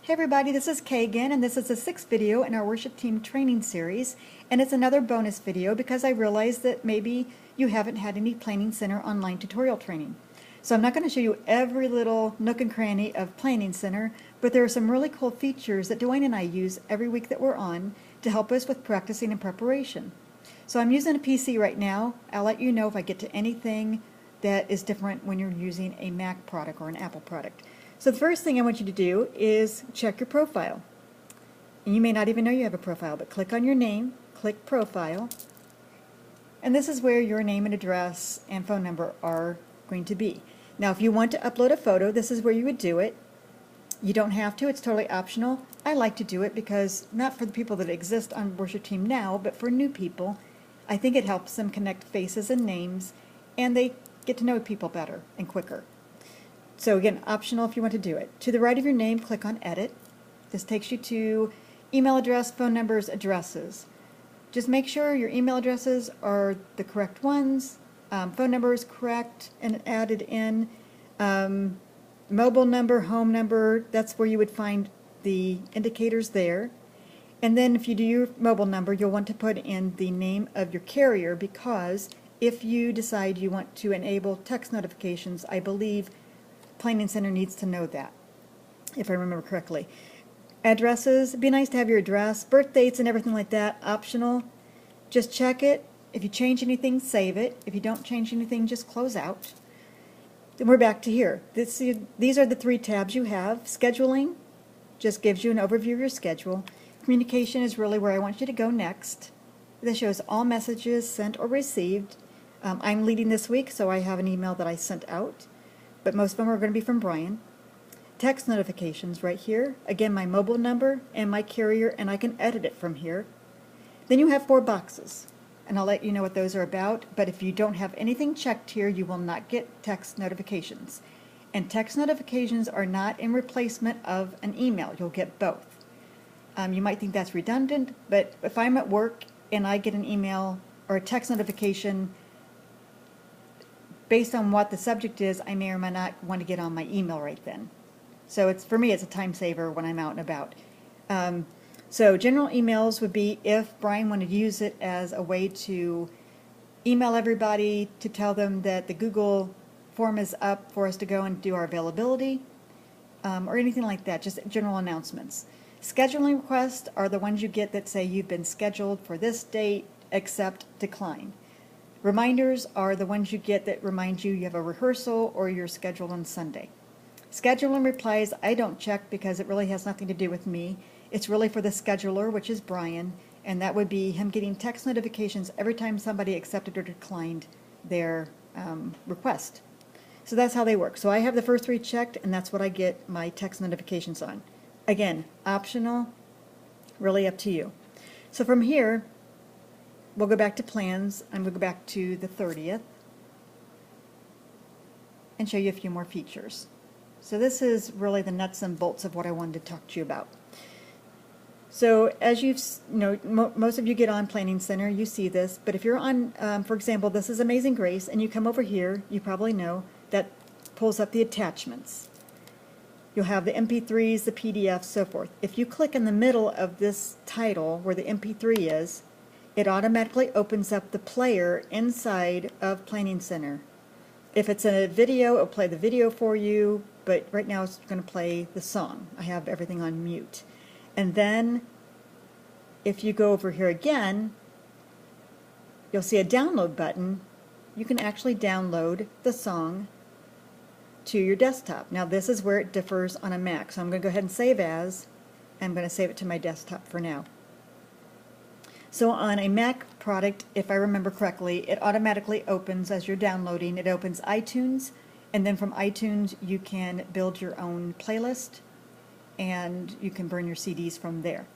Hey everybody, this is Kay again, and this is the sixth video in our worship team training series, and it's another bonus video because I realized that maybe you haven't had any Planning Center online tutorial training. So I'm not going to show you every little nook and cranny of Planning Center, but there are some really cool features that Dwayne and I use every week that we're on to help us with practicing and preparation. So I'm using a PC right now. I'll let you know if I get to anything that is different when you're using a Mac product or an Apple product. So the first thing I want you to do is check your profile. And you may not even know you have a profile, but click on your name, click Profile, and this is where your name and address and phone number are going to be. Now if you want to upload a photo, this is where you would do it. You don't have to, it's totally optional. I like to do it because, not for the people that exist on worship team now, but for new people, I think it helps them connect faces and names, and they get to know people better and quicker. So again, optional if you want to do it. To the right of your name, click on Edit. This takes you to email address, phone numbers, addresses. Just make sure your email addresses are the correct ones, phone number is correct and added in, mobile number, home number, that's where you would find the indicators there. And then if you do your mobile number, you'll want to put in the name of your carrier, because if you decide you want to enable text notifications, I believe Planning Center needs to know that, if I remember correctly. Addresses, it'd be nice to have your address. Birth dates and everything like that, optional. Just check it. If you change anything, save it. If you don't change anything, just close out. Then we're back to here. These are the three tabs you have. Scheduling just gives you an overview of your schedule. Communication is really where I want you to go next. This shows all messages sent or received. I'm leading this week, so I have an email that I sent out, but most of them are going to be from Brian. Text notifications right here. Again, my mobile number and my carrier, and I can edit it from here. Then you have 4 boxes, and I'll let you know what those are about, but if you don't have anything checked here, you will not get text notifications. And text notifications are not in replacement of an email. You'll get both. You might think that's redundant, but if I'm at work and I get an email or a text notification based on what the subject is, I may or may not want to get on my email right then. So for me, it's a time saver when I'm out and about. So general emails would be if Brian wanted to use it as a way to email everybody to tell them that the Google form is up for us to go and do our availability, or anything like that, just general announcements. Scheduling requests are the ones you get that say you've been scheduled for this date, accept, decline. Reminders are the ones you get that remind you have a rehearsal or you're scheduled on Sunday. Scheduling replies I don't check because it really has nothing to do with me. It's really for the scheduler, which is Brian, and that would be him getting text notifications every time somebody accepted or declined their request. So that's how they work. So I have the first 3 checked, and that's what I get my text notifications on. Again, optional, really up to you. So from here, we'll go back to plans, and we'll go back to the 30th and show you a few more features. So this is really the nuts and bolts of what I wanted to talk to you about. So as most of you get on Planning Center, you see this, but if you're on, for example, this is Amazing Grace, and you come over here, you probably know, that pulls up the attachments. You'll have the MP3s, the PDFs, so forth. If you click in the middle of this title where the MP3 is, it automatically opens up the player inside of Planning Center. If it's a video, it'll play the video for you, but right now it's going to play the song. I have everything on mute. And then if you go over here again, you'll see a download button. You can actually download the song to your desktop. Now this is where it differs on a Mac, so I'm going to go ahead and save as. I'm going to save it to my desktop for now. So on a Mac product, if I remember correctly, it automatically opens as you're downloading. It opens iTunes, and then from iTunes you can build your own playlist, and you can burn your CDs from there.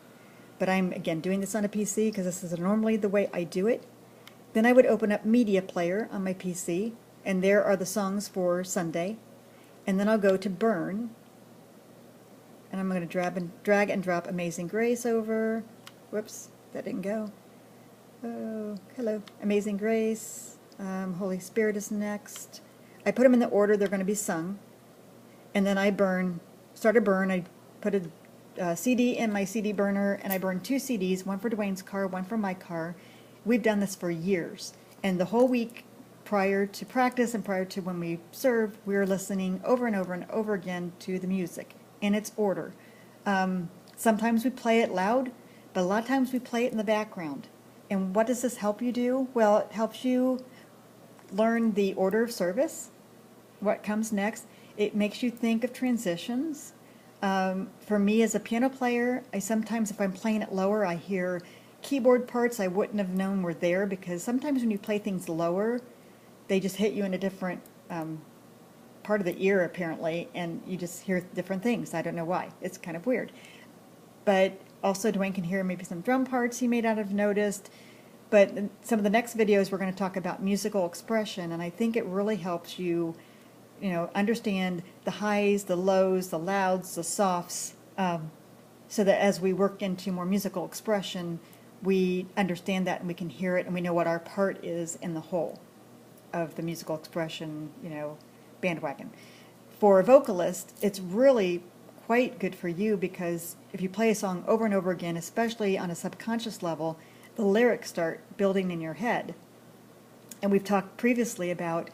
But I'm, again, doing this on a PC because this is normally the way I do it. Then I would open up Media Player on my PC, and there are the songs for Sunday. And then I'll go to Burn, and I'm going to drag and drop Amazing Grace over. Whoops, that didn't go. Oh, hello. Amazing Grace. Holy Spirit is next. I put them in the order they're going to be sung, and then I start a burn. I put a CD in my CD burner, and I burn 2 CDs, one for Dwayne's car, one for my car. We've done this for years, and the whole week prior to practice and prior to when we serve, we're listening over and over and over again to the music in its order. Sometimes we play it loud, but a lot of times we play it in the background. And what does this help you do? Well, it helps you learn the order of service, what comes next. It makes you think of transitions. For me as a piano player, I sometimes, if I'm playing it lower, I hear keyboard parts I wouldn't have known were there, because sometimes when you play things lower, they just hit you in a different part of the ear apparently, and you just hear different things. I don't know why. It's kind of weird. But also Dwayne can hear maybe some drum parts he may not have noticed. But in some of the next videos we're going to talk about musical expression, and I think it really helps you, understand the highs, the lows, the louds, the softs, so that as we work into more musical expression, we understand that and we can hear it and we know what our part is in the whole of the musical expression, bandwagon. For a vocalist, it's really quite good for you, because if you play a song over and over again, especially on a subconscious level, the lyrics start building in your head. And we've talked previously about,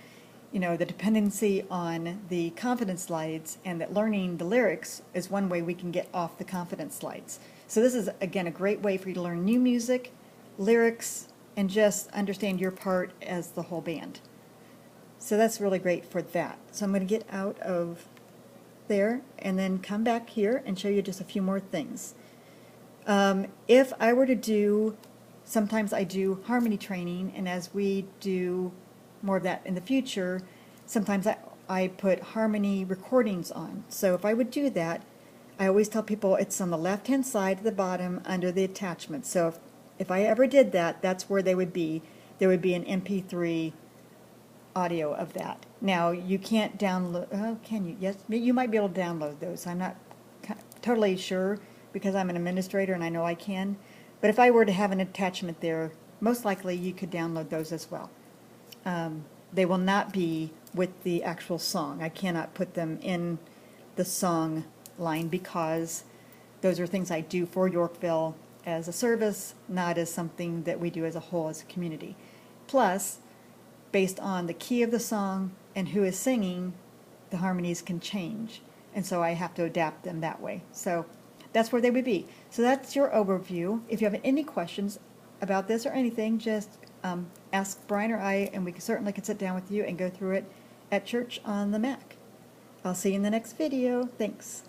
the dependency on the confidence slides, and that learning the lyrics is one way we can get off the confidence slides. So this is, again, a great way for you to learn new music, lyrics, and just understand your part as the whole band. So that's really great for that. So I'm going to get out of there and then come back here and show you just a few more things. If I were to do, sometimes I do harmony training, and as we do more of that in the future, sometimes I put harmony recordings on. So if I would do that, I always tell people it's on the left hand side at the bottom under the attachments. So if I ever did that, that's where they would be. There would be an MP3 audio of that. Now you can't download, can you? Yes, you might be able to download those. I'm not totally sure, because I'm an administrator and I know I can. But if I were to have an attachment there, most likely you could download those as well. They will not be with the actual song. I cannot put them in the song line, because those are things I do for Yorkville as a service, not as something that we do as a whole as a community. Plus, based on the key of the song and who is singing, the harmonies can change. And so I have to adapt them that way. So that's where they would be. So that's your overview. If you have any questions about this or anything, just ask Brian or I, and we certainly can sit down with you and go through it at church on the Mac. I'll see you in the next video. Thanks.